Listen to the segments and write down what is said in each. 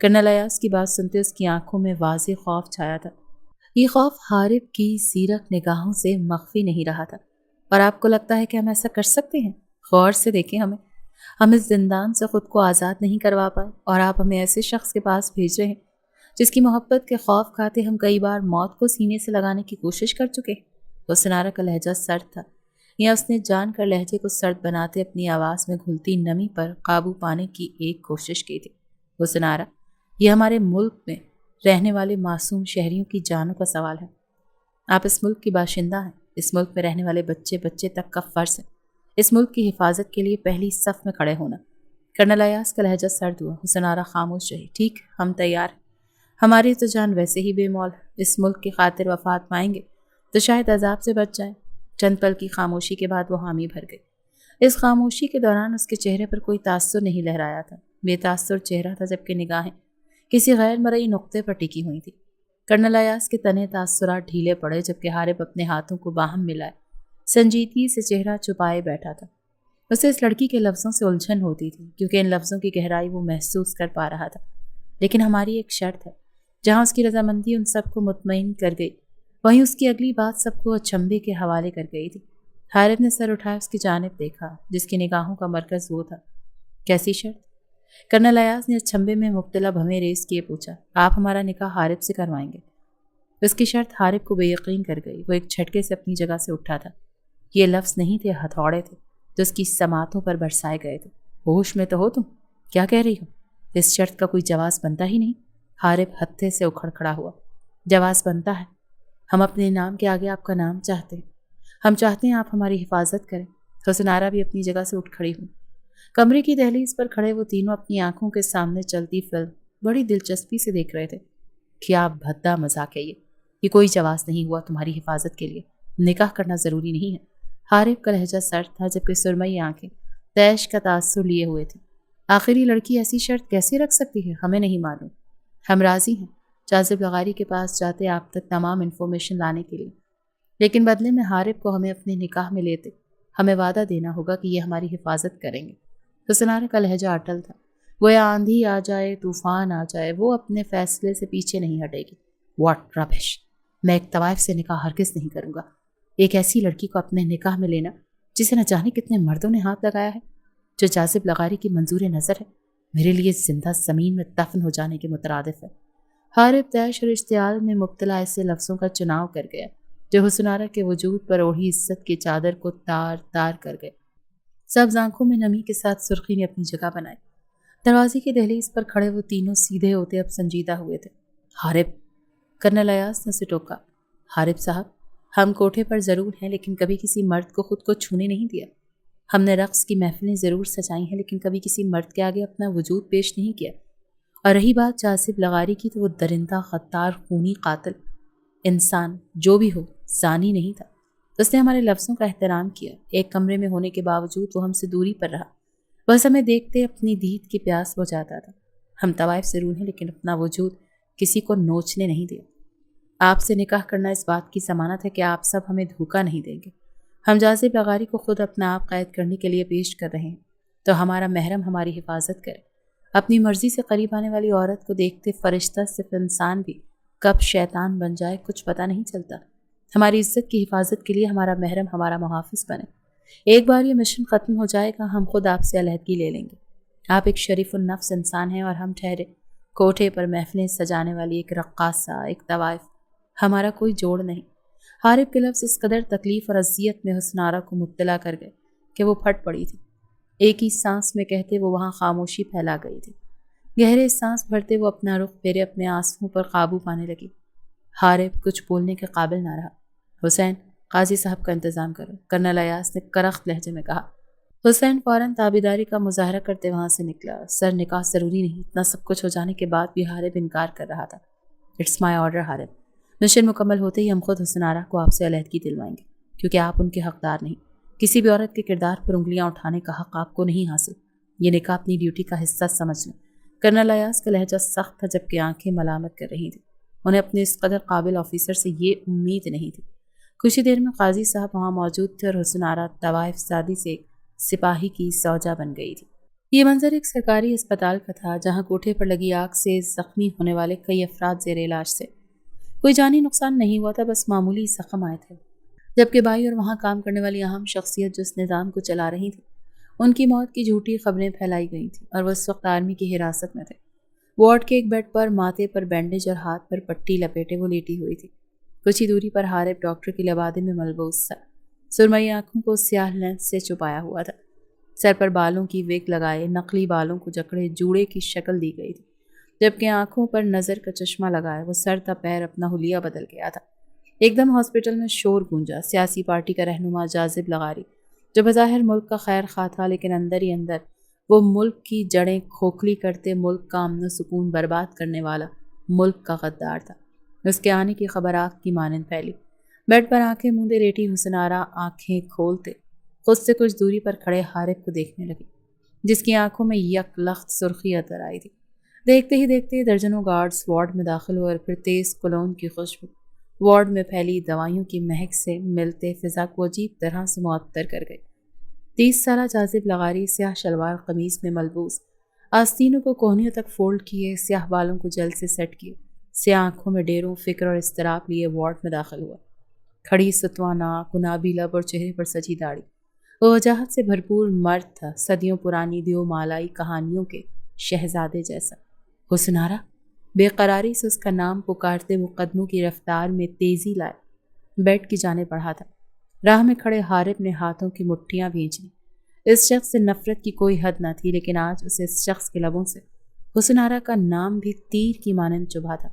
Colonel Ayaz کی بات سنتے اس کی آنکھوں میں واضح خوف چھایا تھا۔ یہ خوف حارب کی زیرک نگاہوں سے مخفی نہیں رہا تھا۔ اور آپ کو لگتا ہے کہ ہم ایسا کر سکتے ہیں؟ غور سے دیکھیں ہم اس زندان سے خود کو آزاد نہیں کروا پائے اور آپ ہمیں ایسے شخص کے پاس بھیج رہے ہیں جس کی محبت کے خوف کھاتے ہم کئی بار موت کو سینے سے لگانے کی کوشش کر چکے۔ حسنارا کا لہجہ سرد تھا، یا اس نے جان کر لہجے کو سرد بناتے اپنی آواز میں گھلتی نمی پر قابو پانے کی ایک کوشش کی تھی۔ حسنارا، یہ ہمارے ملک میں رہنے والے معصوم شہریوں کی جانوں کا سوال ہے۔ آپ اس ملک کی باشندہ ہیں، اس ملک میں رہنے والے بچے تک کا فرض ہے اس ملک کی حفاظت کے لیے پہلی صف میں کھڑے ہونا۔ کرنل ایاز کا لہجہ سرد ہوا۔ حسنارا خاموش رہی۔ ٹھیک، ہم تیار ہیں، ہماری تو جان ویسے ہی بے مول ہے، اس ملک کی خاطر وفات پائیں گے تو شاید عذاب سے بچ جائیں۔ چند پل کی خاموشی کے بعد وہ حامی بھر گئی۔ اس خاموشی کے دوران اس کے چہرے پر کوئی تاثر نہیں لہرایا تھا، بے تاثر چہرہ تھا، جبکہ نگاہیں کسی غیر مرئی نقطے پر ٹکی ہوئی تھی۔ کرنل ایاز کے تنے تاثرات ڈھیلے پڑے، جبکہ حارب اپنے ہاتھوں کو باہم ملائے سنجیدگی سے چہرہ چھپائے بیٹھا تھا۔ اسے اس لڑکی کے لفظوں سے الجھن ہوتی تھی، کیونکہ ان لفظوں کی گہرائی وہ محسوس کر پا رہا تھا۔ لیکن ہماری ایک شرط ہے۔ جہاں اس کی رضامندی ان سب کو مطمئن کر گئی، وہیں اس کی اگلی بات سب کو اچنبھے کے حوالے کر گئی تھی۔ حارب نے سر اٹھائے اس کی جانب دیکھا، جس کی نگاہوں کا مرکز وہ تھا۔ کیسی شرط؟ کرنل ایاز نے اچنبھے میں مبتلا بھویں ریز کیے پوچھا۔ آپ ہمارا نکاح حارب سے کروائیں گے؟ اس کی شرط حارب کو بے یقین کر گئی۔ وہ ایک جھٹکے سے اپنی جگہ سے اٹھا تھا۔ یہ لفظ نہیں تھے، ہتھوڑے تھے جو اس کی سماعتوں پر برسائے گئے تھے۔ ہوش میں تو ہو تم؟ کیا کہہ رہی ہو؟ اس شرط کا کوئی جواز بنتا ہی نہیں۔ حارب ہتھے سے اکھڑ کھڑا ہوا۔ جواز بنتا ہے۔ ہم اپنے نام کے آگے آپ کا نام چاہتے ہیں۔ ہم چاہتے ہیں آپ ہماری حفاظت کریں۔ حسنارا بھی اپنی جگہ سے اٹھ کھڑی ہوئی۔ کمرے کی دہلیز پر کھڑے وہ تینوں اپنی آنکھوں کے سامنے چلتی فلم بڑی دلچسپی سے دیکھ رہے تھے۔ کیا بھدا مذاق ہے یہ کوئی جواز نہیں ہوا تمہاری حفاظت کے لیے۔ نکاح کرنا ضروری نہیں ہے۔ حارب کا لہجہ سرد تھا، جبکہ سرمئی آنکھیں تیش کا تاثر لیے ہوئے تھیں۔ آخری لڑکی ایسی شرط کیسے رکھ سکتی ہے؟ ہمیں نہیں معلوم۔ ہم راضی ہیں جاذب لغاری کے پاس جاتے آپ تک تمام انفارمیشن لانے کے لیے، لیکن بدلے میں حارب کو ہمیں اپنے نکاح میں لیتے ہمیں وعدہ دینا ہوگا کہ یہ ہماری حفاظت کریں گے۔ حسنارا کا لہجہ اٹل تھا، گویا آندھی آ جائے، طوفان آ جائے، وہ اپنے فیصلے سے پیچھے نہیں ہٹے گی۔ واٹ ربش! میں ایک طوائف سے نکاح ہرگز نہیں کروں گا۔ ایک ایسی لڑکی کو اپنے نکاح میں لینا جسے نہ جانے کتنے مردوں نے ہاتھ لگایا ہے، جو جاذب لغاری کی منظور نظر ہے، میرے لیے زندہ زمین میں دفن ہو جانے کے مترادف ہے۔ حارب تیش اور اشتعال میں مبتلا ایسے لفظوں کا چناؤ کر گیا جو حسنارا کے وجود پر اوڑھی عزت کی چادر کو تار تار کر گئے۔ سبز آنکھوں میں نمی کے ساتھ سرخی نے اپنی جگہ بنائی۔ دروازے کی دہلیز پر کھڑے وہ تینوں سیدھے ہوتے اب سنجیدہ ہوئے تھے۔ حارب! کرنل ایاز نے اسے ٹوکا۔ حارب صاحب، ہم کوٹھے پر ضرور ہیں، لیکن کبھی کسی مرد کو خود کو چھونے نہیں دیا۔ ہم نے رقص کی محفلیں ضرور سجائی ہیں، لیکن کبھی کسی مرد کے آگے اپنا وجود پیش نہیں کیا۔ اور رہی بات جاذب لغاری کی، تو وہ درندہ، غدار، خونی قاتل انسان جو بھی ہو زانی نہیں تھا۔ اس نے ہمارے لفظوں کا احترام کیا۔ ایک کمرے میں ہونے کے باوجود وہ ہم سے دوری پر رہا۔ بس ہمیں دیکھتے اپنی دید کی پیاس بجھ جاتا تھا۔ ہم طوائف ضرور ہیں، لیکن اپنا وجود کسی کو نوچنے نہیں دیا۔ آپ سے نکاح کرنا اس بات کی ضمانت ہے کہ آپ سب ہمیں دھوکہ نہیں دیں گے۔ ہم جاذب لغاری کو خود اپنا آپ قید کرنے کے لیے پیش کر رہے ہیں، تو ہمارا محرم ہماری حفاظت کرے۔ اپنی مرضی سے قریب آنے والی عورت کو دیکھتے فرشتہ صرف انسان بھی کب شیطان بن جائے کچھ پتہ نہیں چلتا۔ ہماری عزت کی حفاظت کے لیے ہمارا محرم ہمارا محافظ بنے۔ ایک بار یہ مشن ختم ہو جائے گا، ہم خود آپ سے علیحدگی لے لیں گے۔ آپ ایک شریف النفس انسان ہیں اور ہم ٹھہرے کوٹھے پر محفلیں سجانے والی ایک رقاصہ، ایک طوائف، ہمارا کوئی جوڑ نہیں۔ حارب کے لفظ اس قدر تکلیف اور اذیت میں حسنارا کو مبتلا کر گئے کہ وہ پھٹ پڑی تھی۔ ایک ہی سانس میں کہتے وہ وہاں خاموشی پھیلا گئی تھی۔ گہرے سانس بھرتے وہ اپنا رخ پھیرے اپنے آنسوؤں پر قابو پانے لگی۔ حارب کچھ بولنے کے قابل نہ رہا۔ حسین، قاضی صاحب کا انتظام کرو، کرنل ایاز نے کرخت لہجے میں کہا۔ حسین فوراً تابیداری کا مظاہرہ کرتے وہاں سے نکلا۔ سر، نکاح ضروری نہیں۔ اتنا سب کچھ ہو جانے کے بعد بھی حارب انکار کر رہا تھا۔ اٹس مائی آرڈر حارب، مشن مکمل ہوتے ہی ہم خود حسنارا کو آپ سے علیحدگی دلوائیں گے، کیونکہ آپ ان کے حقدار نہیں۔ کسی بھی عورت کے کردار پر انگلیاں اٹھانے کا حق آپ کو نہیں حاصل۔ یہ نکاح اپنی ڈیوٹی کا حصہ سمجھ لیں۔ کرنل ایاز کا لہجہ سخت تھا، جبکہ آنکھیں ملامت کر رہی تھیں۔ انہیں اپنے اس قدر قابل آفیسر سے یہ امید نہیں تھی۔ کچھ ہی دیر میں قاضی صاحب وہاں موجود تھے اور حسنارا طوائف زادی سے ایک سپاہی کی زوجہ بن گئی تھی۔ یہ منظر ایک سرکاری اسپتال کا تھا جہاں کوٹھے پر لگی آگ سے زخمی ہونے والے کئی افراد زیر علاج تھے۔ کوئی جانی نقصان نہیں ہوا تھا، بس معمولی زخم آئے تھے، جبکہ بائی اور وہاں کام کرنے والی اہم شخصیت جو اس نظام کو چلا رہی تھی، ان کی موت کی جھوٹی خبریں پھیلائی گئی تھیں اور وہ اس وقت آرمی کی حراست میں تھے۔ وارڈ کے ایک بیڈ پر ماتھے پر بینڈیج اور ہاتھ پر پٹی لپیٹے وہ لیٹی ہوئی تھی۔ کچھ ہی دوری پر حارب ڈاکٹر کے لبادے میں ملبوس تھا، سرمئی آنکھوں کو سیاہ لینس سے چھپایا ہوا تھا، سر پر بالوں کی وگ لگائے نقلی بالوں کو جکڑے جوڑے کی شکل دی گئی تھی، جبکہ آنکھوں پر نظر کا چشمہ لگائے وہ سر تا پیر اپنا حلیہ بدل گیا تھا۔ ایک دم ہاسپٹل میں شور گونجا۔ سیاسی پارٹی کا رہنما جاذب لغاری، جو بظاہر ملک کا خیر خواہ تھا، لیکن اندر ہی اندر وہ ملک کی جڑیں کھوکھلی کرتے ملک کا امن و سکون برباد کرنے والا ملک کا غدار تھا۔ اس کے آنے کی خبر آگ کی مانند پھیلی۔ بیڈ پر آنکھیں موندے لیٹی حسن آرا آنکھیں کھولتے خود سے کچھ دوری پر کھڑے حارب کو دیکھنے لگی، جس کی آنکھوں میں یک لخت سرخی اتر آئی تھی۔ دیکھتے ہی دیکھتے درجنوں گارڈز وارڈ میں داخل ہوئے اور پھر تیز کولون کی خوشبو وارڈ میں پھیلی دوائیوں کی مہک سے ملتے فضا کو عجیب طرح سے معطر کر گئی۔ 30 سالہ جاذب لغاری سیاہ شلوار قمیص میں ملبوس، آستینوں کو کوہنیوں تک فولڈ کیے، سیاہ بالوں کو جل سے سیٹ کیے، سیاہ آنکھوں میں ڈیروں فکر اور اضطراب لیے وارڈ میں داخل ہوا۔ کھڑی ستواں ناک، گنابی لب اور چہرے پر سجی داڑھی، وہ وجاہت سے بھرپور مرد تھا، صدیوں پرانی دیو مالائی کہانیوں کے شہزادے جیسا۔ حسن آرا، بے قراری سے اس کا نام پکارتے وہ قدموں کی رفتار میں تیزی لائے بیڈ کی جانب بڑھا تھا۔ راہ میں کھڑے حارب نے ہاتھوں کی مٹھیاں بھینچ لی۔ اس شخص سے نفرت کی کوئی حد نہ تھی، لیکن آج اسے اس شخص کے لبوں سے حسن آرا کا نام بھی تیر کی مانند چبھا تھا۔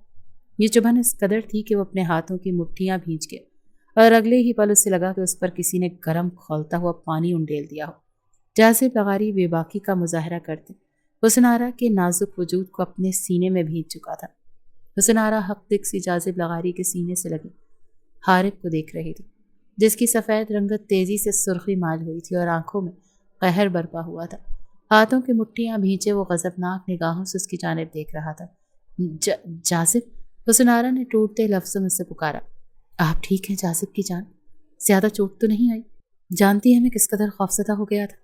یہ چبھن اس قدر تھی کہ وہ اپنے ہاتھوں کی مٹھیاں بھینچ گئے اور اگلے ہی پل اسے لگا کہ اس پر کسی نے گرم کھولتا ہوا پانی انڈیل دیا ہو۔ جاذب لغاری بے باکی کا مظاہرہ کرتے حسن آرا کے نازک وجود کو اپنے سینے میں بھینچ چکا تھا۔ حسن آرا ہفتک سی جاذب لغاری کے سینے سے لگی حارب کو دیکھ رہی تھی، جس کی سفید رنگت تیزی سے سرخی مال ہوئی تھی اور آنکھوں میں قہر برپا ہوا تھا۔ ہاتھوں کی مٹھیاں بھینچے وہ غضبناک نگاہوں سے اس کی جانب دیکھ رہا تھا۔ جاذب، حسن آرا نے ٹوٹتے لفظوں میں سے پکارا۔ آپ ٹھیک ہیں جاذب کی جان؟ زیادہ چوٹ تو نہیں آئی؟ جانتی ہے میں کس قدر خوفزدہ ہو گیا تھا۔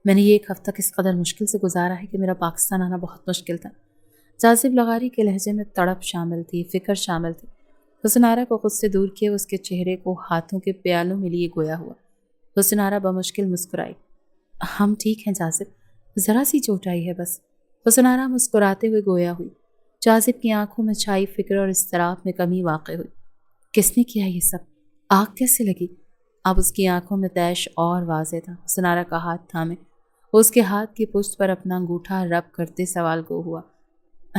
میں نے یہ ایک ہفتہ کس قدر مشکل سے گزارا ہے کہ میرا پاکستان آنا بہت مشکل تھا۔ جاذب لغاری کے لہجے میں تڑپ شامل تھی، فکر شامل تھی۔ حسن آرا کو خود سے دور کیے اس کے چہرے کو ہاتھوں کے پیالوں میں لیے گویا ہوا۔ حسن آرا بمشکل مسکرائی۔ ہم ٹھیک ہیں جاذب، ذرا سی چوٹ آئی ہے بس۔ حسن آرا مسکراتے ہوئے گویا ہوئی۔ جاذب کی آنکھوں میں چھائی فکر اور اضطراب میں کمی واقع ہوئی۔ کس نے کیا یہ سب؟ آگ کیسے لگی؟ اب اس کی آنکھوں میں تیش اور واضح تھا۔ حسن آرا کا ہاتھ تھامے وہ اس کے ہاتھ کی پشت پر اپنا انگوٹھا رب کرتے سوال گو ہوا۔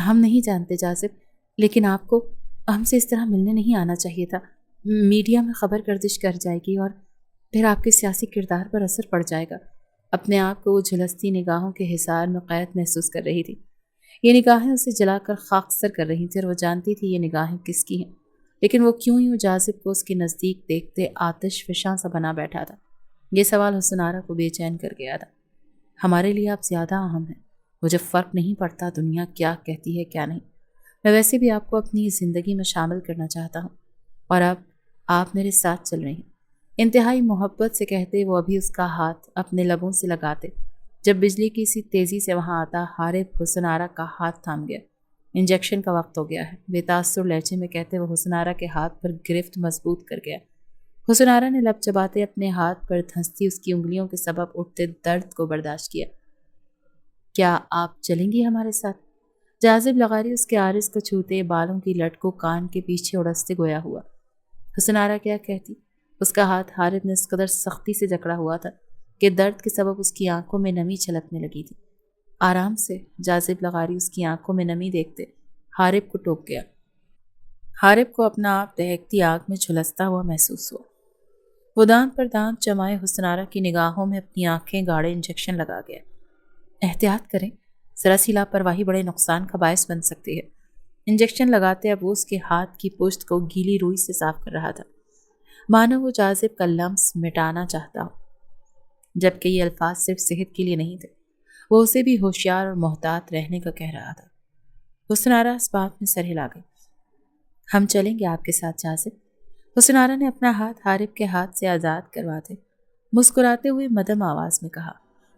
ہم نہیں جانتے جاذب، لیکن آپ کو ہم سے اس طرح ملنے نہیں آنا چاہیے تھا۔ میڈیا میں خبر گردش کر جائے گی اور پھر آپ کے سیاسی کردار پر اثر پڑ جائے گا۔ اپنے آپ کو وہ جھلستی نگاہوں کے حصار میں قید محسوس کر رہی تھی۔ یہ نگاہیں اسے جلا کر خاکستر کر رہی تھیں اور وہ جانتی تھی یہ نگاہیں کس کی ہیں، لیکن وہ کیوں یوں جاذب کو اس کے نزدیک دیکھتے آتش فشاں سا بنا بیٹھا تھا۔ یہ سوال حسن آرا کو بے چین کر گیا تھا۔ ہمارے لیے آپ زیادہ اہم ہیں، مجھے فرق نہیں پڑتا دنیا کیا کہتی ہے کیا نہیں، میں ویسے بھی آپ کو اپنی زندگی میں شامل کرنا چاہتا ہوں اور اب آپ میرے ساتھ چل رہی ہیں۔ انتہائی محبت سے کہتے وہ ابھی اس کا ہاتھ اپنے لبوں سے لگاتے جب بجلی کی سی تیزی سے وہاں آتا حارب حسن آرا کا ہاتھ تھام گیا۔ انجیکشن کا وقت ہو گیا ہے، بے تاثر لہجے میں کہتے وہ حسن آرا کے ہاتھ پر گرفت مضبوط کر گیا۔ حسن آرا نے لب چباتے اپنے ہاتھ پر دھنستی اس کی انگلیوں کے سبب اٹھتے درد کو برداشت کیا۔ کیا آپ چلیں گی ہمارے ساتھ؟ جاذب لغاری اس کے عارض کو چھوتے بالوں کی لٹ کو کان کے پیچھے اڑستے گویا ہوا۔ حسن آرا کیا کہتی؟ اس کا ہاتھ حارب نے اس قدر سختی سے جکڑا ہوا تھا کہ درد کے سبب اس کی آنکھوں میں نمی چھلکنے لگی تھی۔ آرام سے، جاذب لغاری اس کی آنکھوں میں نمی دیکھتے حارب کو ٹوک گیا۔ حارب کو اپنا آپ دہکتی آگ میں جھلستا ہوا محسوس ہوا۔ وہ دانت پر دانت جمائے حسن آرا کی نگاہوں میں اپنی آنکھیں گاڑے انجیکشن لگا گیا۔ احتیاط کریں، ذرا سی لاپرواہی بڑے نقصان کا باعث بن سکتی ہے۔ انجیکشن لگاتے اب وہ اس کے ہاتھ کی پشت کو گیلی روئی سے صاف کر رہا تھا، مانو وہ جاذب کا لمس مٹانا چاہتا ہو، جبکہ یہ الفاظ صرف صحت کے لیے نہیں تھے، وہ اسے بھی ہوشیار اور محتاط رہنے کا کہہ رہا تھا۔ حسن آرا اس بات میں سر ہلا گئی۔ ہم چلیں گے آپ کے ساتھ جاذب۔ حسن آرا نے اپنا ہاتھ حارب کے ہاتھ سے آزاد کرواتے مسکراتے ہوئے مدھم آواز میں کہا۔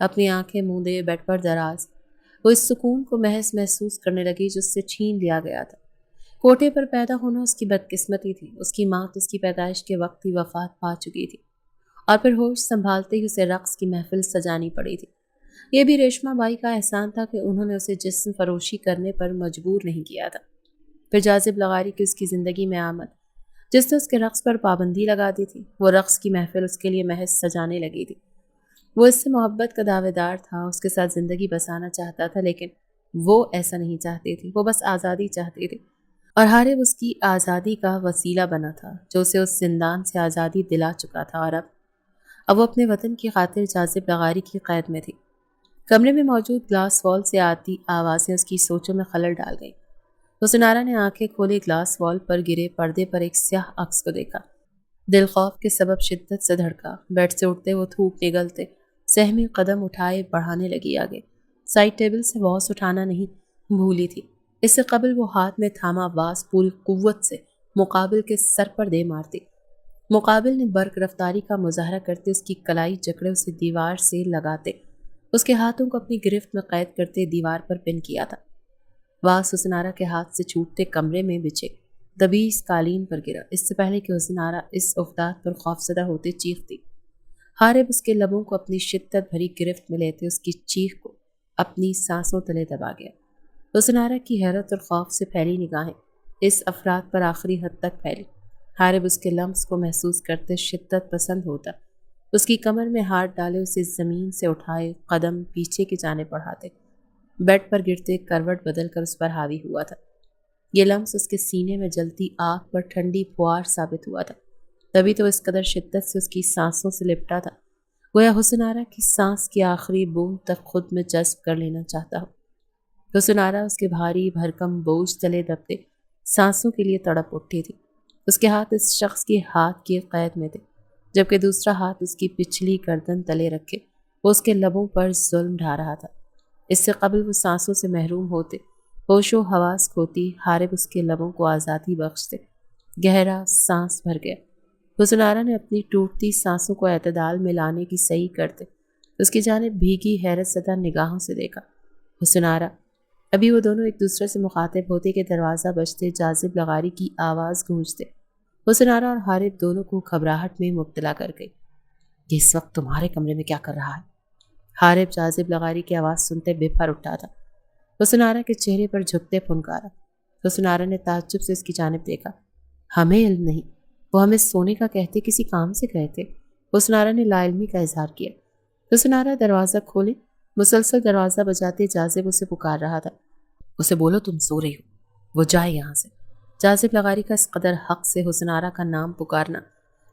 اپنی آنکھیں موندے بیڈ پر دراز وہ اس سکون کو محسوس کرنے لگی جو اس سے چھین لیا گیا تھا۔ کوٹے پر پیدا ہونا اس کی بدقسمتی تھی۔ اس کی ماں تو اس کی پیدائش کے وقت ہی وفات پا چکی تھی اور پھر ہوش سنبھالتے ہی اسے رقص کی محفل سجانی پڑی تھی۔ یہ بھی ریشما بائی کا احسان تھا کہ انہوں نے اسے جسم فروشی کرنے پر مجبور نہیں کیا تھا۔ پھر جاذب لغاری کی اس کی زندگی میں آمد جس نے اس کے رقص پر پابندی لگا دی تھی۔ وہ رقص کی محفل اس کے لیے محض سجانے لگی تھی۔ وہ اس سے محبت کا دعوے دار تھا، اس کے ساتھ زندگی بسانا چاہتا تھا، لیکن وہ ایسا نہیں چاہتی تھی۔ وہ بس آزادی چاہتی تھی اور حارب اس کی آزادی کا وسیلہ بنا تھا جو اسے اس زندان سے آزادی دلا چکا تھا، اور اب وہ اپنے وطن کی خاطر جاذب لغاری کی قید میں تھی۔ کمرے میں موجود گلاس وال سے آتی آوازیں اس کی سوچوں میں خلل ڈال گئیں۔ حسن آرا نے آنکھیں کھولی، گلاس وال پر گرے پردے پر ایک سیاہ عکس کو دیکھا۔ دل خوف کے سبب شدت سے دھڑکا۔ بیڈ سے اٹھتے وہ تھوک نگلتے سہمی قدم اٹھائے بڑھانے لگی آگے۔ سائڈ ٹیبل سے واس اٹھانا نہیں بھولی تھی۔ اس سے قبل وہ ہاتھ میں تھاما واس پوری قوت سے مقابل کے سر پر دے مارتی۔ مقابل نے برق رفتاری کا مظاہرہ کرتے اس کی کلائی جکڑے اسے دیوار سے لگاتے اس کے ہاتھوں کو اپنی گرفت میں قید کرتے دیوار پر پن کیا تھا۔ واس حسن آرا کے ہاتھ سے چھوٹتے کمرے میں بچھے دبیز قالین پر گرا۔ اس سے پہلے کہ حسن آرا اس افتاد پر خوفزدہ ہوتے چیختی، حارب اس کے لبوں کو اپنی شدت بھری گرفت میں لیتے اس کی چیخ کو اپنی سانسوں تلے دبا گیا۔ حسن آرا کی حیرت اور خوف سے پھیلی نگاہیں اس افراد پر آخری حد تک پھیلی۔ حارب اس کے لمس کو محسوس کرتے شدت پسند ہوتا، اس کی کمر میں ہاتھ ڈالے اسے زمین سے اٹھائے قدم پیچھے کی جانب بڑھاتے بیڈ پر گرتے کروٹ بدل کر اس پر حاوی ہوا تھا۔ یہ لمس اس کے سینے میں جلتی آگ پر ٹھنڈی پھوار ثابت ہوا تھا، تبھی تو اس قدر شدت سے اس کی سانسوں سے لپٹا تھا گویا حسن آرا کی سانس کی آخری بوند تک خود میں جذب کر لینا چاہتا ہو۔ حسن آرا اس کے بھاری بھرکم بوجھ تلے دبتے سانسوں کے لیے تڑپ اٹھی تھی۔ اس کے ہاتھ اس شخص کے ہاتھ کی قید میں تھے، جبکہ دوسرا ہاتھ اس کی پچھلی گردن تلے رکھے وہ اس کے لبوں پر ظلم ڈھا رہا تھا۔ اس سے قبل وہ سانسوں سے محروم ہوتے، ہوش و حواس کھوتی، حارب اس کے لبوں کو آزادی بخشتے گہرا سانس بھر گیا۔ حسن آرا نے اپنی ٹوٹتی سانسوں کو اعتدال میں لانے کی صحیح کرتے اس کی جانب بھیگی حیرت زدہ نگاہوں سے دیکھا۔ حسن آرا ابھی وہ دونوں ایک دوسرے سے مخاطب ہوتے کہ دروازہ بجتے، جاذب لغاری کی آواز گونجتے حسن آرا اور حارب دونوں کو گھبراہٹ میں مبتلا کر گئی۔ یہ اس وقت تمہارے کمرے میں کیا کر رہا ہے؟ حارب جاذب لغاری کی آواز سنتے بے پر اٹھا تھا۔ حسن آرا کے چہرے پر جھکتے پھنکارا۔ حسن آرا نے تعجب سے اس کی جانب دیکھا۔ ہمیں علم نہیں، وہ ہمیں سونے کا کہتے کسی کام سے گئے تھے۔ حسن آرا نے لا علمی کا اظہار کیا۔ حسن آرا دروازہ کھولے، مسلسل دروازہ بجاتے جاذب اسے پکار رہا تھا۔ اسے بولو تم سو رہی ہو، وہ جائے یہاں سے۔ جاذب لغاری کا اس قدر حق سے حسن آرا کا نام پکارنا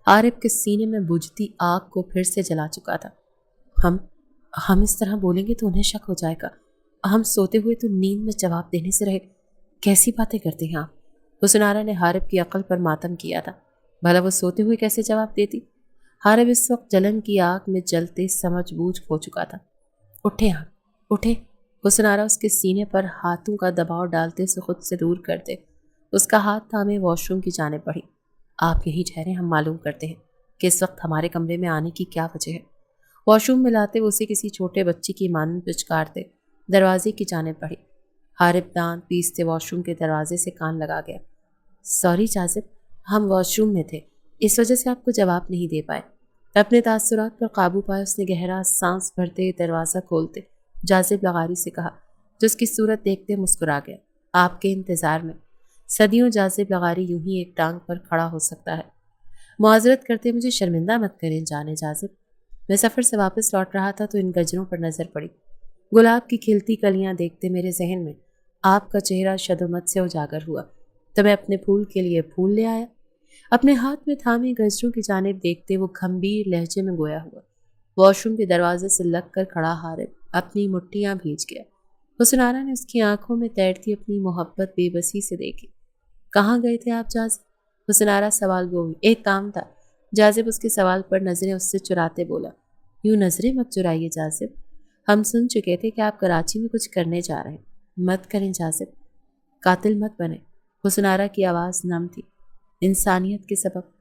حارب کے سینے میں بجھتی آگ کو پھر سے جلا چکا تھا۔ ہم اس طرح بولیں گے تو انہیں شک ہو جائے گا، ہم سوتے ہوئے تو نیند میں جواب دینے سے رہے، کیسی باتیں کرتے ہیں آپ؟ حسن آرا نے حارب کی عقل پر ماتم کیا تھا، بھلا وہ سوتے ہوئے کیسے جواب دیتی؟ حارب اس وقت جلن کی آگ میں جلتے سمجھ بوجھ کھو چکا تھا۔ اٹھے آپ، اٹھے۔ حسن آرا اس کے سینے پر ہاتھوں کا دباؤ ڈالتے اسے خود سے دور کرتے اس کا ہاتھ تھامے واش روم کی جانب بڑھی۔ آپ یہی ٹھہریں، ہم معلوم کرتے ہیں کہ اس وقت ہمارے کمرے میں آنے کی کیا وجہ ہے۔ واش روم میں لاتے وہ اسے کسی چھوٹے بچے کی مانند پچکارتے دروازے کی جانب بڑھی۔ حارب دانت پیستے واش روم کے دروازے سے کان لگا گیا۔ سوری جاذب، ہم واش روم میں تھے، اس وجہ سے آپ کو جواب نہیں دے پائے۔ اپنے تاثرات پر قابو پائے اس نے گہرا سانس بھرتے دروازہ کھولتے جاذب لغاری سے کہا، جو اس کی صورت دیکھتے مسکرا گیا۔ آپ کے انتظار میں صدیوں جاذب لغاری یوں ہی ایک ٹانگ پر کھڑا ہو سکتا ہے۔ معذرت کرتے مجھے شرمندہ مت کریں جانے جاذب، میں سفر سے واپس لوٹ رہا تھا تو ان گجروں پر نظر پڑی۔ گلاب کی کھلتی کلیاں دیکھتے میرے ذہن میں آپ کا چہرہ شدومت سے اجاگر ہوا، تو میں اپنے پھول کے لیے پھول لے آیا۔ اپنے ہاتھ میں تھامے گجروں کی جانب دیکھتے وہ گھمبیر لہجے میں گویا ہوا۔ واش روم کے دروازے سے لگ کر کھڑا حارب اپنی مٹھیاں بھیج گیا۔ حسن آرا نے اس کی آنکھوں میں تیرتی اپنی محبت بے بسی سے دیکھی۔ کہاں گئے تھے آپ جاذب؟ حسن آرا سوال گو ہوئی۔ ایک کام تھا۔ جاذب اس کے سوال پر نظریں اس سے چراتے بولا۔ یوں نظریں مت چرائیے جاذب، ہم سن چکے تھے کہ آپ کراچی میں کچھ کرنے جا رہے ہیں۔ مت کریں جاذب، قاتل مت بنے۔ حسن آرا کی آواز نم تھی۔ انسانیت کے سبب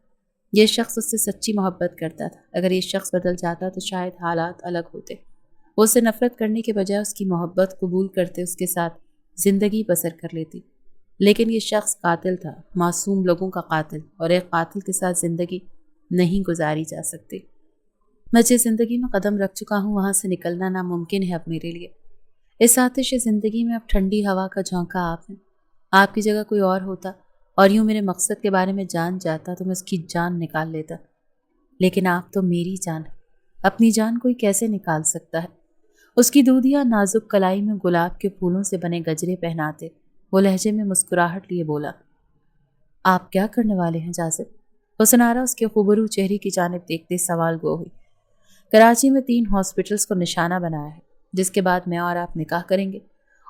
یہ شخص اس سے سچی محبت کرتا تھا، اگر یہ شخص بدل جاتا تو شاید حالات الگ ہوتے۔ وہ اسے نفرت کرنے کے بجائے اس کی محبت قبول کرتے اس کے ساتھ زندگی بسر کر لیتی، لیکن یہ شخص قاتل تھا، معصوم لوگوں کا قاتل، اور ایک قاتل کے ساتھ زندگی نہیں گزاری جا سکتی۔ میں جس زندگی میں قدم رکھ چکا ہوں وہاں سے نکلنا ناممکن ہے اب میرے لیے۔ اس آتش زندگی میں اب ٹھنڈی ہوا کا جھونکا آپ ہیں۔ آپ کی جگہ کوئی اور ہوتا اور یوں میرے مقصد کے بارے میں جان جاتا تو میں اس کی جان نکال لیتا، لیکن آپ تو میری جان ہے، اپنی جان کوئی کیسے نکال سکتا ہے؟ اس کی دودھیا نازک کلائی میں گلاب کے پھولوں سے بنے گجرے پہناتے وہ لہجے میں مسکراہٹ لیے بولا، آپ کیا کرنے والے ہیں جازب؟ حسن آرا اس کے خوبرو چہرے کی جانب دیکھتے سوال گو ہوئی۔ کراچی میں 3 ہاسپٹلز کو نشانہ بنایا ہے، جس کے بعد میں اور آپ نکاح کریں گے،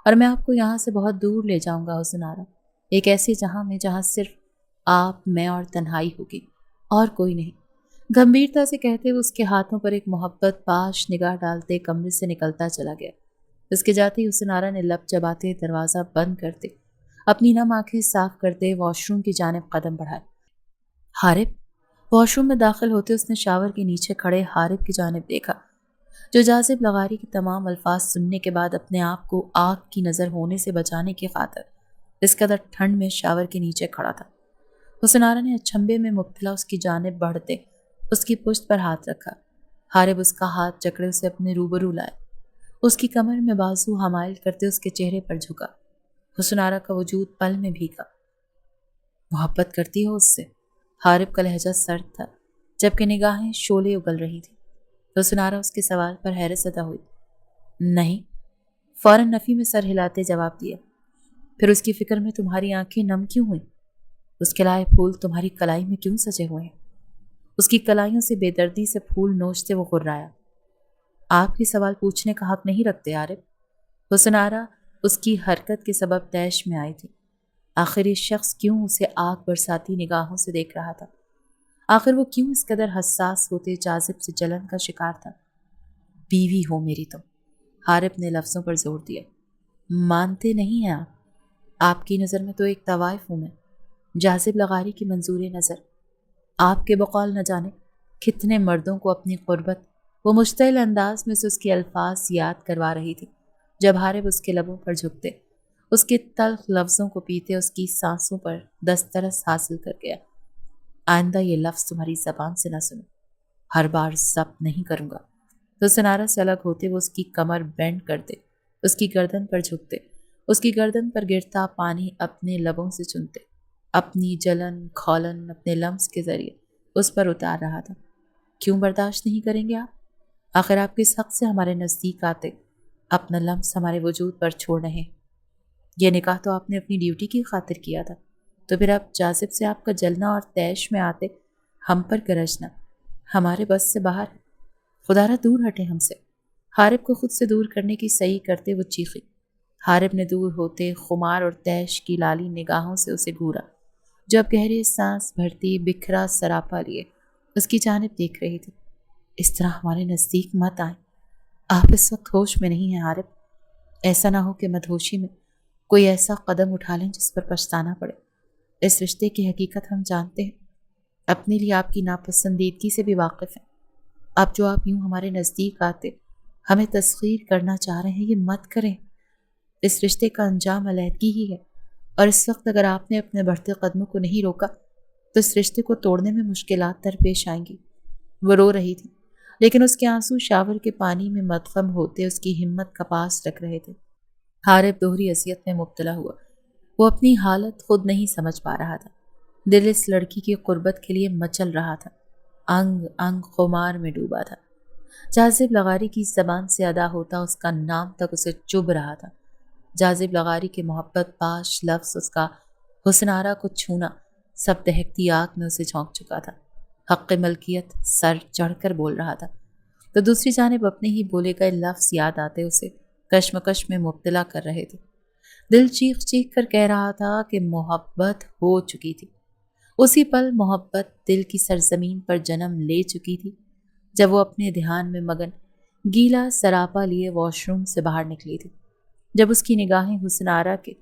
اور میں آپ کو یہاں سے بہت دور لے جاؤں گا حسن آرا، ایک ایسی جہاں میں جہاں صرف آپ، میں اور تنہائی ہوگی، اور کوئی نہیں۔ گمبھیرتا سے کہتے ہوئے اس کے ہاتھوں پر ایک محبت پاش نگاہ ڈالتے کمرے سے نکلتا چلا گیا۔ اس کے جاتے ہی حسن آرا نے لب چباتے دروازہ بند کرتے اپنی نم آنکھیں صاف کرتے واش روم کی جانب قدم بڑھائے۔ حارب! واش روم میں داخل ہوتے اس نے شاور کے نیچے کھڑے حارب کی جانب دیکھا، جو جازب لغاری کے تمام الفاظ سننے کے بعد اپنے آپ کو آگ کی نظر ہونے سے بچانے کی خاطر اس قدر ٹھنڈ میں شاور کے نیچے کھڑا تھا۔ حسن آرا نے اچھمبے میں مبتلا اس کی جانب بڑھتے اس کی پشت پر ہاتھ رکھا۔ حارب اس کا ہاتھ جکڑے اسے اپنے روبرو لائے، اس کی کمر میں بازو حمائل کرتے اس کے چہرے پر جھکا۔ حسن آرا کا وجود پل میں بھیگا۔ محبت کرتی ہو اس سے؟ حارب کا لہجہ سرد تھا، جبکہ نگاہیں شعلے اگل رہی تھی۔ حسن آرا اس کے سوال پر حیرت زدہ ہوئی۔ نہیں، فوراً نفی میں سر ہلاتے جواب دیا۔ پھر اس کی فکر میں تمہاری آنکھیں نم کیوں ہوئیں؟ اس کے لائے پھول تمہاری کلائی میں کیوں سجے ہوئے ہیں؟ اس کی کلائیوں سے بے دردی سے پھول نوچتے وہ غرایا۔ آپ یہ سوال پوچھنے کا حق نہیں رکھتے عارف۔ حسن آرا اس کی حرکت کے سبب طیش میں آئی تھی۔ آخر یہ شخص کیوں اسے آگ برساتی نگاہوں سے دیکھ رہا تھا؟ آخر وہ کیوں اس قدر حساس ہوتے جاذب سے جلن کا شکار تھا؟ بیوی ہو میری تم، حارب نے لفظوں پر زور دیا۔ مانتے نہیں ہیں آپ کی نظر میں تو ایک طوائف ہوں میں، جاذب لغاری کی منظور نظر۔ آپ کے بقول نہ جانے کتنے مردوں کو اپنی قربت وہ مشتعل انداز میں سے اس کے الفاظ یاد کروا رہی تھی، جب حارب اس کے لبوں پر جھکتے، اس کے تلخ لفظوں کو پیتے اس کی سانسوں پر دسترس حاصل کر گیا۔ آئندہ یہ لفظ تمہاری زبان سے نہ سنو، ہر بار ضبط نہیں کروں گا۔ تو سنارا سے الگ ہوتے وہ اس کی کمر بینڈ کرتے، اس کی گردن پر جھکتے، اس کی گردن پر گرتا پانی اپنے لبوں سے چنتے، اپنی جلن کھولن اپنے لمس کے ذریعے اس پر اتار رہا تھا۔ کیوں برداشت نہیں کریں گے آپ؟ آخر آپ کس حق سے ہمارے نزدیک آتے، اپنا لمس ہمارے وجود پر چھوڑ رہے ہیں؟ یہ نکاح تو آپ نے اپنی ڈیوٹی کی خاطر کیا تھا، تو پھر اب جاذب سے آپ کا جلنا اور طیش میں آتے ہم پر گرجنا ہمارے بس سے باہر ہے۔ خدا را دور ہٹے ہم سے۔ حارب کو خود سے دور کرنے کی صحیح کرتے وہ چیخی۔ حارب نے دور ہوتے خمار اور طیش کی لالی نگاہوں سے اسے گھورا، جو اب گہرے سانس بھرتی بکھرا سراپا لیے اس کی جانب دیکھ رہی تھی۔ اس طرح ہمارے نزدیک مت آئیں، آپ اس وقت ہوش میں نہیں ہیں حارب۔ ایسا نہ ہو کہ مدہوشی میں کوئی ایسا قدم اٹھا لیں جس پر پچھتانا پڑے۔ اس رشتے کی حقیقت ہم جانتے ہیں، اپنے لیے آپ کی ناپسندیدگی سے بھی واقف ہیں۔ اب جو آپ یوں ہمارے نزدیک آتے ہمیں تسخیر کرنا چاہ رہے ہیں، یہ مت کریں۔ اس رشتے کا انجام علیحدگی ہی ہے، اور اس وقت اگر آپ نے اپنے بڑھتے قدموں کو نہیں روکا تو اس رشتے کو توڑنے میں مشکلات درپیش آئیں گی۔ وہ رو رہی تھی، لیکن اس کے آنسو شاور کے پانی میں مدغم ہوتے اس کی ہمت کا پاس رکھ رہے تھے۔ حارب دوہری اذیت میں مبتلا ہوا۔ وہ اپنی حالت خود نہیں سمجھ پا رہا تھا۔ دل اس لڑکی کی قربت کے لیے مچل رہا تھا، انگ انگ خمار میں ڈوبا تھا۔ جاذب لغاری کی زبان سے ادا ہوتا اس کا نام تک اسے چبھ رہا تھا۔ جاذب لغاری کے محبت پاش لفظ اس کا حسن آرا کو چھونا سب دہکتی آگ میں اسے جھونک چکا تھا۔ حق ملکیت سر چڑھ کر بول رہا تھا، تو دوسری جانب اپنے ہی بولے گئے لفظ یاد آتے اسے کشمکش میں مبتلا کر رہے تھے۔ دل چیخ چیخ کر کہہ رہا تھا کہ محبت ہو چکی تھی۔ اسی پل محبت دل کی سرزمین پر جنم لے چکی تھی جب وہ اپنے دھیان میں مگن گیلا سراپا لیے واش روم سے باہر نکلی تھی، جب اس کی نگاہیں حسن آرا کے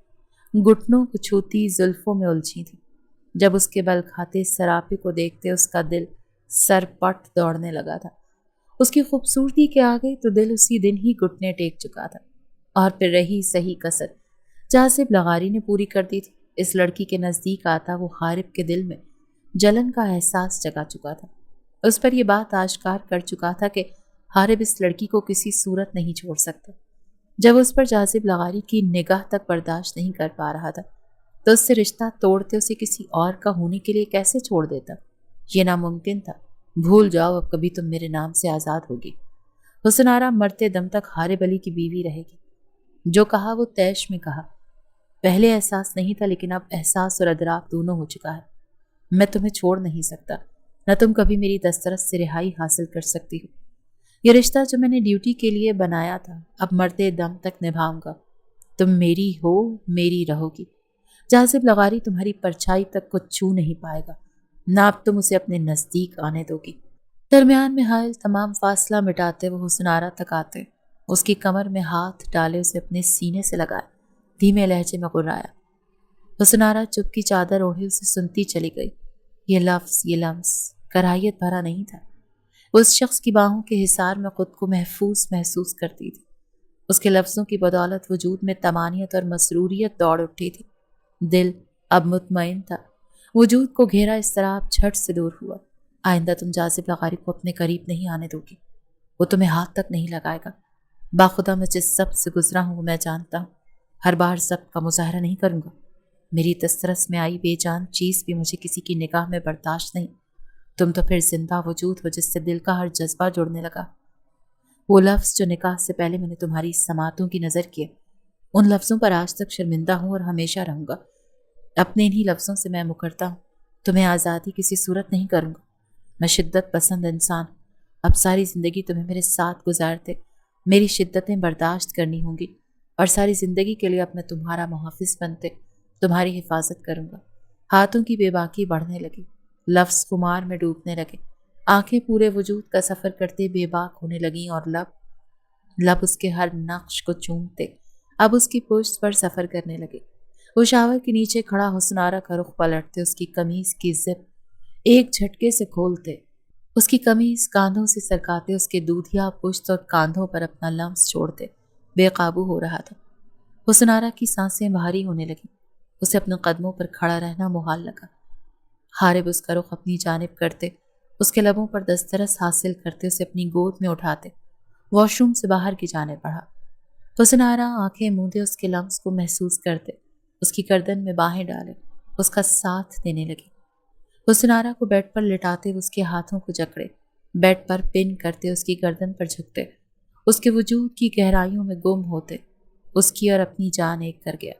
گھٹنوں کو چھوتی زلفوں میں الجھی تھی، جب اس کے بل کھاتے سراپے کو دیکھتے اس کا دل سر پٹ دوڑنے لگا تھا۔ اس کی خوبصورتی کے آگے تو دل اسی دن ہی گھٹنے ٹیک چکا تھا، اور پھر رہی صحیح کسر جاذب لغاری نے پوری کر دی تھی۔ اس لڑکی کے نزدیک آتا وہ حارب کے دل میں جلن کا احساس جگا چکا تھا۔ اس پر یہ بات آشکار کر چکا تھا کہ حارب اس لڑکی کو کسی صورت نہیں چھوڑ سکتا۔ جب اس پر جاذب لغاری کی نگاہ تک برداشت نہیں کر پا رہا تھا تو اس سے رشتہ توڑتے اسے کسی اور کا ہونے کے لیے کیسے چھوڑ دیتا؟ یہ ناممکن تھا۔ بھول جاؤ، اب کبھی تم میرے نام سے آزاد ہوگی۔ حسن آرا مرتے دم تک حارب علی کی بیوی رہے گی۔ جو کہا وہ تیش میں کہا۔ پہلے احساس نہیں تھا، لیکن اب احساس اور ادراک دونوں ہو چکا ہے۔ میں تمہیں چھوڑ نہیں سکتا، نہ تم کبھی میری دسترس سے رہائی حاصل کر سکتی ہو۔ یہ رشتہ جو میں نے ڈیوٹی کے لیے بنایا تھا، اب مرتے دم تک نبھاؤں گا۔ تم میری ہو، میری رہو گی۔ جاذب لغاری تمہاری پرچھائی تک کو چھو نہیں پائے گا، نہ اب تم اسے اپنے نزدیک آنے دو گی۔ درمیان میں حائل تمام فاصلہ مٹاتے وہ حسن آرا تک آتے، اس کی کمر میں ہاتھ ڈالے، اسے اپنے سینے سے لگائے، دھیمے لہجے میں غرایا۔ حسن آرا چپ کی چادر اوڑھے اسے سنتی چلی گئی۔ یہ لمس کراہیت بھرا نہیں تھا۔ اس شخص کی باہوں کے حصار میں خود کو محفوظ محسوس کرتی تھی۔ اس کے لفظوں کی بدولت وجود میں طمانینت اور مسروریت دوڑ اٹھی تھی۔ دل اب مطمئن تھا۔ وجود کو گھیرا اضطراب جھٹ سے دور ہوا۔ آئندہ تم جاذب لغاری کو اپنے قریب نہیں آنے دو گی۔ وہ تمہیں ہاتھ تک نہیں لگائے گا۔ باخدا میں جس سب سے گزرا ہوں وہ میں جانتا ہوں۔ ہر بار سب کا مظاہرہ نہیں کروں گا۔ میری دسترس میں آئی بے جان چیز بھی مجھے کسی کی نگاہ میں برداشت نہیں۔ تم تو پھر زندہ وجود ہو جس سے دل کا ہر جذبہ جڑنے لگا۔ وہ لفظ جو نکاح سے پہلے میں نے تمہاری سماعتوں کی نظر کیے، ان لفظوں پر آج تک شرمندہ ہوں اور ہمیشہ رہوں گا۔ اپنے انہی لفظوں سے میں مکرتا ہوں، تمہیں آزادی کسی صورت نہیں کروں گا۔ میں شدت پسند انسان، اب ساری زندگی تمہیں میرے ساتھ گزارتے میری شدتیں برداشت کرنی ہوں گی، اور ساری زندگی کے لیے اب میں تمہارا محافظ بنتے تمہاری حفاظت کروں گا۔ ہاتھوں کی بے باکی بڑھنے لگی، لفظ خمار میں ڈوبنے لگے، آنکھیں پورے وجود کا سفر کرتے بے باک ہونے لگیں، اور لب اس کے ہر نقش کو چومتے اب اس کی پشت پر سفر کرنے لگے۔ وہ شاور کے نیچے کھڑا حسن آرا کا رخ پلٹتے، اس کی قمیض کی زپ ایک جھٹکے سے کھولتے، اس کی قمیض کاندھوں سے سرکاتے، اس کے دودھیا پشت اور کاندھوں پر اپنا لمس چھوڑتے۔ بے قابو ہو رہا تھا۔ حسن آرا کی سانسیں بھاری ہونے لگیں، اسے اپنے قدموں پر کھڑا رہنا محال لگا۔ حارب اس کا رخ اپنی جانب کرتے، اس کے لبوں پر دسترس حاصل کرتے، اسے اپنی گود میں اٹھاتے واش روم سے باہر کی جانب بڑھا۔ حسن آرا آنکھیں موندے اس کے لمس کو محسوس کرتے، اس کی گردن میں باہیں ڈالے، اس کا ساتھ دینے لگی۔ حسن آرا کو بیڈ پر لٹاتے اس کے ہاتھوں کو جکڑے، بیڈ پر پن کرتے اس کی گردن پر جھکتے، اس کے وجود کی گہرائیوں میں گم ہوتے، اس کی اور اپنی جان ایک کر گیا۔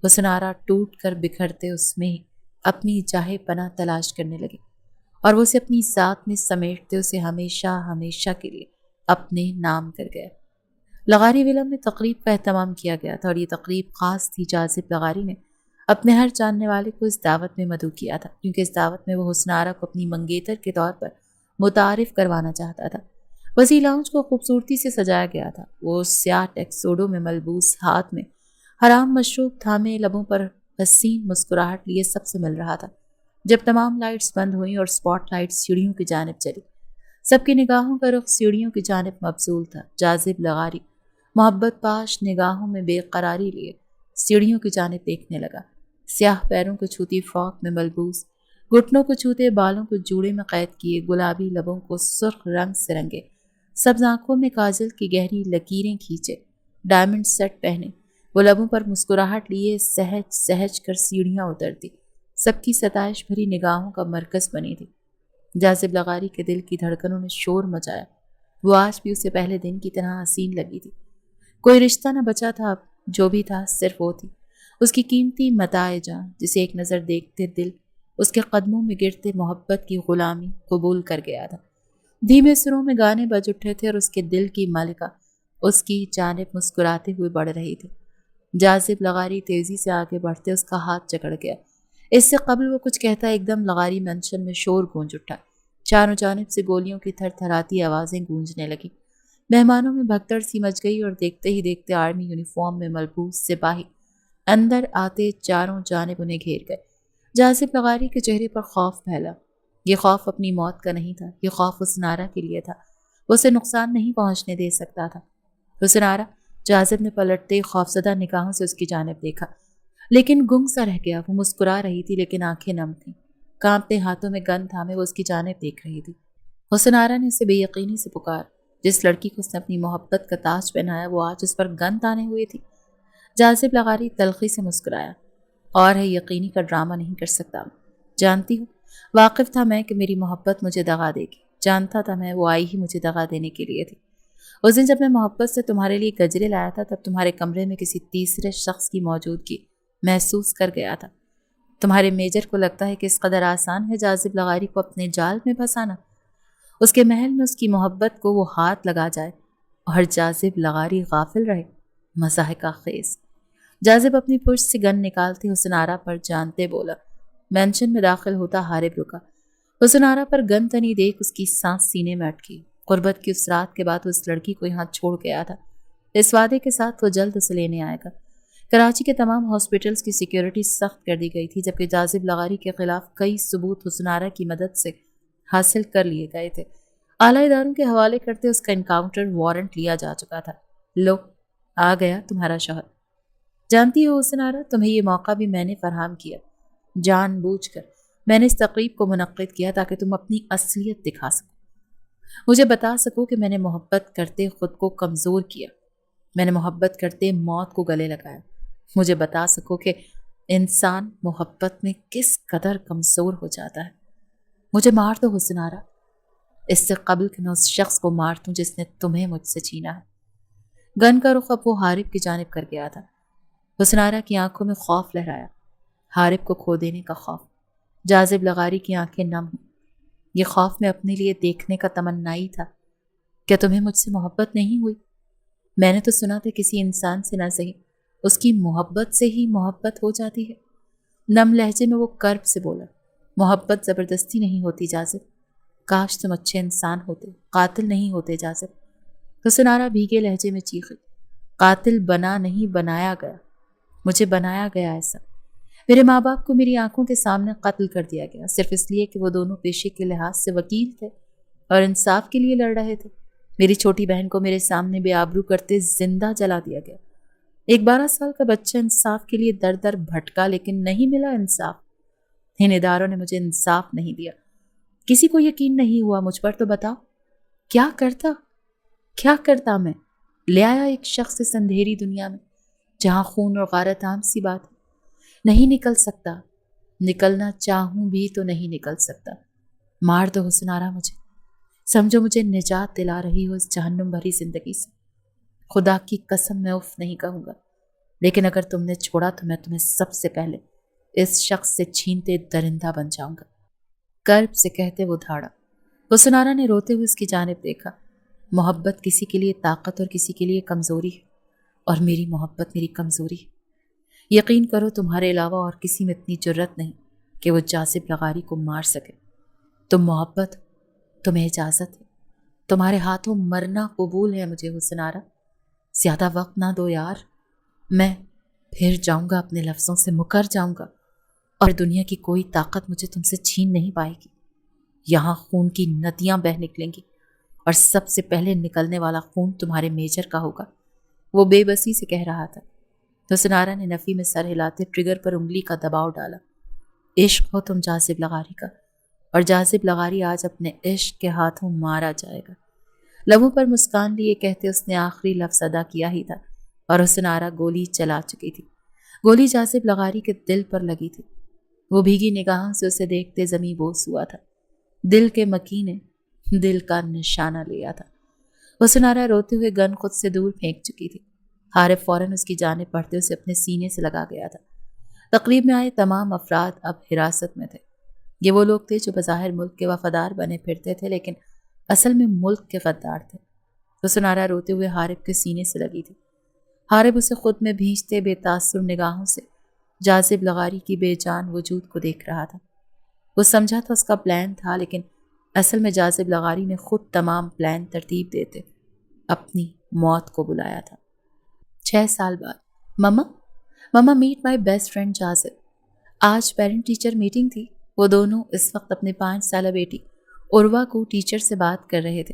حسن آرا ٹوٹ کر بکھرتے اس میں ہی اپنی جاہ پناہ تلاش کرنے لگے، اور وہ اسے اپنی ذات میں سمیٹتے اسے ہمیشہ ہمیشہ کے لیے اپنے نام کر گیا۔ لغاری ویلم میں تقریب کا اہتمام کیا گیا تھا، اور یہ تقریب خاص تھی۔ جاذب لغاری نے اپنے ہر جاننے والے کو اس دعوت میں مدعو کیا تھا، کیونکہ اس دعوت میں وہ حسن آرا کو اپنی منگیتر کے طور پر متعارف کروانا چاہتا تھا۔ وسیع لاؤنج کو خوبصورتی سے سجایا گیا تھا۔ وہ سیاہ ٹیکسوڈو میں ملبوس، ہاتھ میں حرام مشروب تھامے، لبوں پر حسین مسکراہٹ لیے سب سے مل رہا تھا۔ جب تمام لائٹس بند ہوئیں اور اسپاٹ لائٹ سیڑھیوں کی جانب چلی، سب کی نگاہوں کا رخ سیڑھیوں کی جانب مبذول تھا۔ جاذب لغاری محبت پاش نگاہوں میں بے قراری لیے سیڑھیوں کی جانب دیکھنے لگا۔ سیاہ پیروں کو چھوتی فراک میں ملبوس، گھٹنوں کو چھوتے بالوں کو جوڑے میں قید کیے، گلابی لبوں کو سرخ رنگ سے رنگے، سبز آنکھوں میں کاجل کی گہری لکیریں کھینچے، ڈائمنڈ سیٹ پہنے، وہ لبوں پر مسکراہٹ لیے سہج سہج کر سیڑھیاں اترتی، سب کی ستائش بھری نگاہوں کا مرکز بنی تھی۔ جاذب لغاری کے دل کی دھڑکنوں نے شور مچایا۔ وہ آج بھی اسے پہلے دن کی طرح حسین لگی تھی۔ کوئی رشتہ نہ بچا تھا اب، جو بھی تھا صرف وہ تھی، اس کی قیمتی متاع جان، جسے ایک نظر دیکھتے دل اس کے قدموں میں گرتے محبت کی غلامی قبول کر گیا تھا۔ دھیمے سروں میں گانے بج اٹھے تھے، اور اس کے دل کی ملکہ اس کی جانب مسکراتے ہوئے بڑھ رہی تھی۔ جاذب لغاری تیزی سے آگے بڑھتے اس کا ہاتھ جکڑ گیا۔ اس سے قبل وہ کچھ کہتا ایک دم لغاری منشن میں شور گونج اٹھا۔ چاروں جانب سے گولیوں کی تھر تھراتی آوازیں گونجنے لگیں۔ مہمانوں میں بھگدڑ سی مچ گئی، اور دیکھتے ہی دیکھتے آرمی یونیفارم میں ملبوس سپاہی اندر آتے چاروں جانب انہیں گھیر گئے۔ جاذب لغاری کے چہرے پر خوف پھیلا۔ یہ خوف اپنی موت کا نہیں تھا، یہ خوف حسن آرا کے لیے تھا۔ وہ اسے نقصان نہیں پہنچنے دے سکتا تھا۔ حسن آرا جاذب نے پلٹتے خوفزدہ نگاہوں سے اس کی جانب دیکھا، لیکن گنگ سا رہ گیا۔ وہ مسکرا رہی تھی لیکن آنکھیں نم تھیں، کانپتے ہاتھوں میں گن تھامے وہ اس کی جانب دیکھ رہی تھی۔ حسن آرا نے اسے بے یقینی سے پکار۔ جس لڑکی کو اس نے اپنی محبت کا تاج پہنایا وہ آج اس پر گن تانے ہوئی تھی۔ جاذب لغاری تلخی سے مسکرایا۔ اور ہے یقینی کا ڈرامہ نہیں کر سکتا۔ جانتی ہوں، واقف تھا میں کہ میری محبت مجھے دغا دے گی، جانتا تھا میں وہ آئی ہی مجھے دغا دینے کے لیے تھی۔ اس دن جب میں محبت سے تمہارے لیے گجرے لایا تھا تب تمہارے کمرے میں کسی تیسرے شخص کی موجودگی محسوس کر گیا تھا۔ تمہارے میجر کو لگتا ہے کہ اس قدر آسان ہے جاذب لغاری کو اپنے جال میں پھنسانا، اس کے محل میں اس کی محبت کو وہ ہاتھ لگا جائے اور جاذب لغاری غافل رہے۔ مضحکہ خیز۔ جاذب اپنی پشت سے گن نکالتے حسن آرا پر جانتے بولا۔ مینشن میں داخل ہوتا حارب رکا۔ حسن آرا پر گن تنی دیکھ اس کی سانس سینے میں اٹکی۔ قربت کی اس رات کے بعد وہ اس لڑکی کو یہاں چھوڑ گیا تھا، اس وعدے کے ساتھ وہ جلد اسے لینے آئے گا۔ کراچی کے تمام ہاسپٹلز کی سیکیورٹی سخت کر دی گئی تھی، جبکہ جاذب لغاری کے خلاف کئی ثبوت حسن آرا کی مدد سے حاصل کر لیے گئے تھے۔ اعلیٰ اداروں کے حوالے کرتے اس کا انکاؤنٹر وارنٹ لیا جا چکا تھا۔ لو، آ گیا تمہارا شوہر۔ جانتی ہو حسن آرا، تمہیں یہ موقع بھی میں نے فراہم کیا، جان بوجھ کر میں نے اس تقریب کو منعقد کیا تاکہ تم اپنی اصلیت دکھا سکو، مجھے بتا سکو کہ میں نے محبت کرتے خود کو کمزور کیا، میں نے محبت کرتے موت کو گلے لگایا، مجھے بتا سکو کہ انسان محبت میں کس قدر کمزور ہو جاتا ہے۔ مجھے مار دو حسن آرا، اس سے قبل کہ میں اس شخص کو مار دوں جس نے تمہیں مجھ سے چھینا ہے۔ گن کا رخ اب وہ حارب کی جانب کر گیا تھا۔ حسن آرا کی آنکھوں میں خوف لہرایا، حارب کو کھو دینے کا خوف۔ جاذب لغاری کی آنکھیں نم ہوئیں۔ یہ خوف میں اپنے لیے دیکھنے کا تمنائی تھا۔ کیا تمہیں مجھ سے محبت نہیں ہوئی؟ میں نے تو سنا تھا کسی انسان سے نہ صحیح اس کی محبت سے ہی محبت ہو جاتی ہے۔ نم لہجے میں وہ کرب سے بولا، محبت زبردستی نہیں ہوتی جاذب، کاش تم اچھے انسان ہوتے، قاتل نہیں ہوتے جاذب۔ حسن آرا بھیگے لہجے میں چیخی، قاتل بنا نہیں بنایا گیا، مجھے بنایا گیا ایسا۔ میرے ماں باپ کو میری آنکھوں کے سامنے قتل کر دیا گیا، صرف اس لیے کہ وہ دونوں پیشے کے لحاظ سے وکیل تھے اور انصاف کے لیے لڑ رہے تھے۔ میری چھوٹی بہن کو میرے سامنے بے آبرو کرتے زندہ جلا دیا گیا۔ ایک 12 سال کا بچہ انصاف کے لیے در در بھٹکا لیکن نہیں ملا انصاف۔ ان اداروں نے مجھے انصاف نہیں دیا۔ کسی کو یقین نہیں ہوا مجھ پر، تو بتاؤ کیا کرتا میں؟ لے آیا ایک شخص اس اندھیری دنیا میں جہاں خون اور غارت عام سی بات ہے۔ نہیں نکل سکتا، نکلنا چاہوں بھی تو نہیں نکل سکتا۔ مار دو حسن آرا مجھے، سمجھو مجھے نجات دلا رہی ہو اس جہنم بھری زندگی سے۔ خدا کی قسم میں اف نہیں کہوں گا، لیکن اگر تم نے چھوڑا تو میں تمہیں سب سے پہلے اس شخص سے چھینتے درندہ بن جاؤں گا۔ کرب سے کہتے وہ دھاڑا۔ حسن آرا نے روتے ہوئے اس کی جانب دیکھا۔ محبت کسی کے لیے طاقت اور کسی کے لیے کمزوری ہے، اور میری محبت میری کمزوری ہے۔ یقین کرو تمہارے علاوہ اور کسی میں اتنی جرت نہیں کہ وہ جاذب لغاری کو مار سکے۔ تم محبت، تمہیں اجازت ہے، تمہارے ہاتھوں مرنا قبول ہے مجھے حسن آرا۔ زیادہ وقت نہ دو یار، میں پھر جاؤں گا، اپنے لفظوں سے مکر جاؤں گا، اور دنیا کی کوئی طاقت مجھے تم سے چھین نہیں پائے گی۔ یہاں خون کی ندیاں بہہ نکلیں گی، اور سب سے پہلے نکلنے والا خون تمہارے میجر کا ہوگا۔ وہ بے بسی سے کہہ رہا تھا۔ حسن آرا نے نفی میں سر ہلاتے ٹریگر پر انگلی کا دباؤ ڈالا۔ عشق ہو تم جاذب لغاری کا، اور جاذب لغاری آج اپنے عشق کے ہاتھوں مارا جائے گا۔ لبوں پر مسکان لیے کہتے اس نے آخری لفظ ادا کیا ہی تھا، اور حسن آرا گولی چلا چکی تھی۔ گولی جاذب لغاری کے دل پر لگی تھی۔ وہ بھیگی نگاہوں سے اسے دیکھتے زمیں بوس ہوا تھا۔ دل کے مکی نے دل کا نشانہ لیا تھا۔ حسن آرا روتے ہوئے گن خود سے دور پھینک چکی تھی۔ حارب فوراً اس کی جانب بڑھتے اسے اپنے سینے سے لگا گیا تھا۔ تقریب میں آئے تمام افراد اب حراست میں تھے۔ یہ وہ لوگ تھے جو بظاہر ملک کے وفادار بنے پھرتے تھے لیکن اصل میں ملک کے غدار تھے۔ حسن آرا روتے ہوئے حارب کے سینے سے لگی تھی۔ حارب اسے خود میں بھینچتے بے تاثر نگاہوں سے جاذب لغاری کی بے جان وجود کو دیکھ رہا تھا۔ وہ سمجھا تھا اس کا پلان تھا، لیکن اصل میں جاذب لغاری نے خود تمام پلان ترتیب دیتے اپنی موت کو بلایا تھا۔ 6 سال بعد مما میٹ مائی بیسٹ فرینڈ جاذب۔ آج پیرنٹ ٹیچر میٹنگ تھی۔ وہ دونوں اس وقت اپنے 5 سالہ بیٹی عروہ کو ٹیچر سے بات کر رہے تھے۔